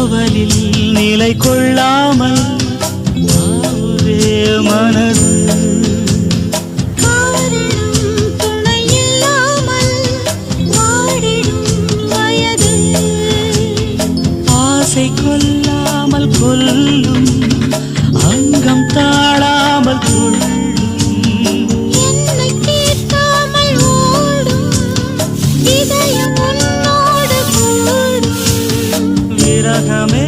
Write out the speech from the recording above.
காவலில் நிலை கொள்ளாமல் ஆவுதே மனது. ஆசை கொல்லாமல் கொல்லும், அங்கம் தாழாமல் கொள்ளும், என்னை கேட்காமல் ஓடும் இதயம் உன்னோடு கூடும். விரகமே